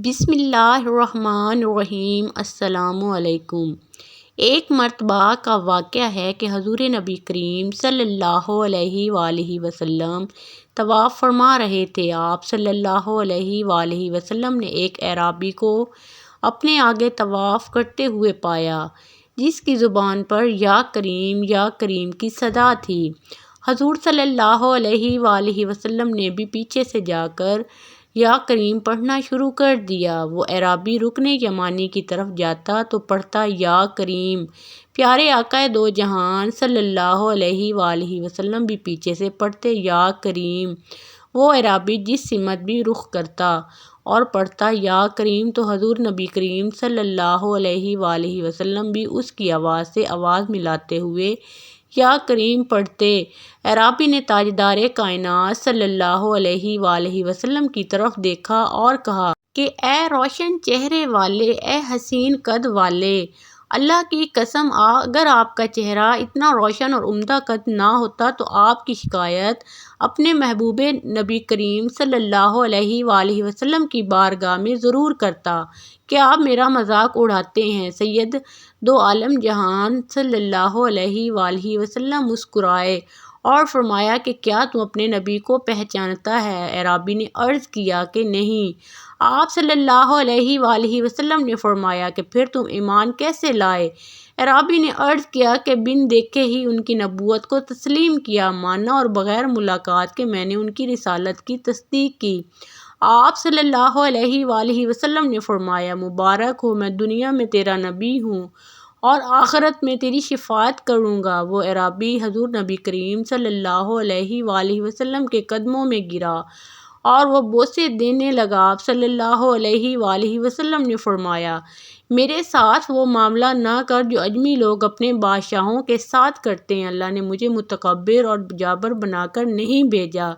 بسم اللہ الرحمن الرحیم۔ السلام علیکم۔ ایک مرتبہ کا واقعہ ہے کہ حضور نبی کریم صلی اللہ علیہ وآلہ وسلم طواف فرما رہے تھے۔ آپ صلی اللہ علیہ وآلہ وسلم نے ایک اعرابی کو اپنے آگے طواف کرتے ہوئے پایا، جس کی زبان پر یا کریم کی صدا تھی۔ حضور صلی اللہ علیہ وآلہ وسلم نے بھی پیچھے سے جا کر یا کریم پڑھنا شروع کر دیا۔ وہ اعرابی رکن یمانی کی طرف جاتا تو پڑھتا یا کریم۔ پیارے آقا دو جہان صلی اللہ علیہ وآلہ وسلم بھی پیچھے سے پڑھتے یا کریم۔ وہ اعرابی جس سمت بھی رخ کرتا اور پڑھتا یا کریم تو حضور نبی کریم صلی اللہ علیہ وآلہ وسلم بھی اس کی آواز سے آواز ملاتے ہوئے یا کریم پڑھتے۔ اعرابی نے تاجدار کائنات صلی اللہ علیہ وآلہ وسلم کی طرف دیکھا اور کہا کہ اے روشن چہرے والے، اے حسین قد والے، اللہ کی قسم اگر آپ کا چہرہ اتنا روشن اور عمدہ قد نہ ہوتا تو آپ کی شکایت اپنے محبوب نبی کریم صلی اللہ علیہ وآلہ وسلم کی بارگاہ میں ضرور کرتا کہ آپ میرا مذاق اڑاتے ہیں۔ سید دو عالم جہان صلی اللہ علیہ وآلہ وسلم مسکرائے اور فرمایا کہ کیا تم اپنے نبی کو پہچانتا ہے؟ اعرابی نے عرض کیا کہ نہیں۔ آپ صلی اللہ علیہ وآلہ وسلم نے فرمایا کہ پھر تم ایمان کیسے لائے؟ اعرابی نے عرض کیا کہ بن دیکھے ہی ان کی نبوت کو تسلیم کیا، مانا اور بغیر ملاقات کے میں نے ان کی رسالت کی تصدیق کی۔ آپ صلی اللہ علیہ وآلہ وسلم نے فرمایا مبارک ہو، میں دنیا میں تیرا نبی ہوں اور آخرت میں تیری شفاعت کروں گا۔ وہ اعرابی حضور نبی کریم صلی اللہ علیہ وآلہ وسلم کے قدموں میں گرا اور وہ بوسے دینے لگا۔ آپ صلی اللہ علیہ وآلہ وسلم نے فرمایا میرے ساتھ وہ معاملہ نہ کر جو اجمی لوگ اپنے بادشاہوں کے ساتھ کرتے ہیں۔ اللہ نے مجھے متکبر اور جابر بنا کر نہیں بھیجا،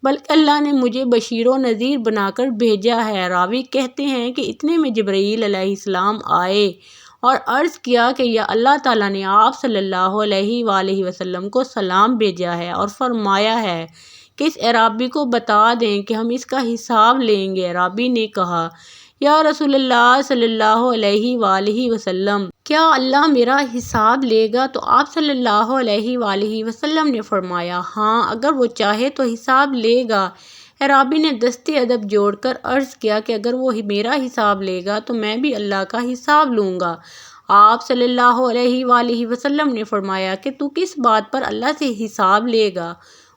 بلکہ اللہ نے مجھے بشیر و نذیر بنا کر بھیجا ہے۔ راوی کہتے ہیں کہ اتنے میں جبرائیل علیہ السلام آئے اور عرض کیا کہ یا اللہ تعالیٰ نے آپ صلی اللہ علیہ وآلہ وسلم کو سلام بھیجا ہے اور فرمایا ہے کہ اس اعرابی کو بتا دیں کہ ہم اس کا حساب لیں گے۔ اعرابی نے کہا یا رسول اللہ صلی اللہ علیہ وآلہ وسلم، کیا اللہ میرا حساب لے گا؟ تو آپ صلی اللہ علیہ وآلہ وسلم نے فرمایا ہاں، اگر وہ چاہے تو حساب لے گا۔ اعرابی نے دستے ادب جوڑ کر عرض کیا کہ اگر وہ میرا حساب لے گا تو میں بھی اللہ کا حساب لوں گا۔ آپ صلی اللہ علیہ وآلہ وسلم نے فرمایا کہ تو کس بات پر اللہ سے حساب لے گا؟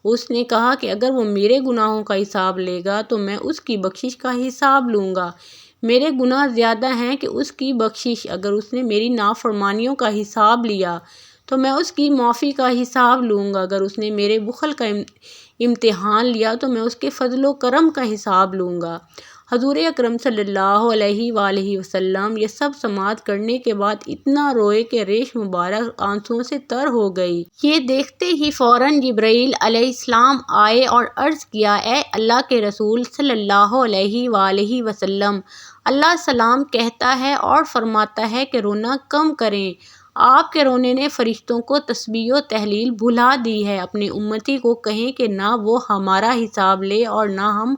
اس نے کہا کہ اگر وہ میرے گناہوں کا حساب لے گا تو میں اس کی بخشش کا حساب لوں گا۔ میرے گناہ زیادہ ہیں کہ اس کی بخشش۔ اگر اس نے میری نافرمانیوں کا حساب لیا تو میں اس کی معافی کا حساب لوں گا۔ اگر اس نے میرے بخل کا امتحان لیا تو میں اس کے فضل و کرم کا حساب لوں گا۔ حضور اکرم صلی اللہ علیہ وآلہ وسلم یہ سب سماعت کرنے کے بعد اتنا روئے کہ ریش مبارک آنسوؤں سے تر ہو گئی۔ یہ دیکھتے ہی فوراً جبرائیل علیہ السلام آئے اور عرض کیا اے اللہ کے رسول صلی اللہ علیہ وآلہ وسلم، اللہ سلام کہتا ہے اور فرماتا ہے کہ رونا کم کریں۔ آپ کے رونے نے فرشتوں کو تسبیح و تہلیل بھلا دی ہے۔ اپنی امتی کو کہیں کہ نہ وہ ہمارا حساب لے اور نہ ہم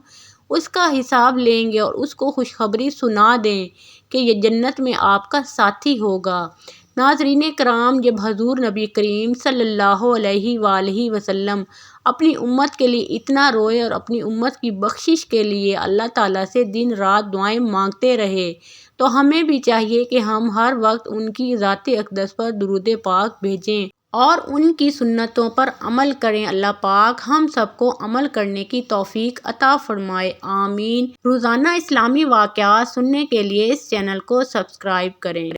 اس کا حساب لیں گے، اور اس کو خوشخبری سنا دیں کہ یہ جنت میں آپ کا ساتھی ہوگا۔ ناظرین کرام، جب حضور نبی کریم صلی اللہ علیہ وآلہ وسلم اپنی امت کے لیے اتنا روئے اور اپنی امت کی بخشش کے لیے اللہ تعالیٰ سے دن رات دعائیں مانگتے رہے تو ہمیں بھی چاہیے کہ ہم ہر وقت ان کی ذات اقدس پر درود پاک بھیجیں اور ان کی سنتوں پر عمل کریں۔ اللہ پاک ہم سب کو عمل کرنے کی توفیق عطا فرمائے، آمین۔ روزانہ اسلامی واقعات سننے کے لیے اس چینل کو سبسکرائب کریں۔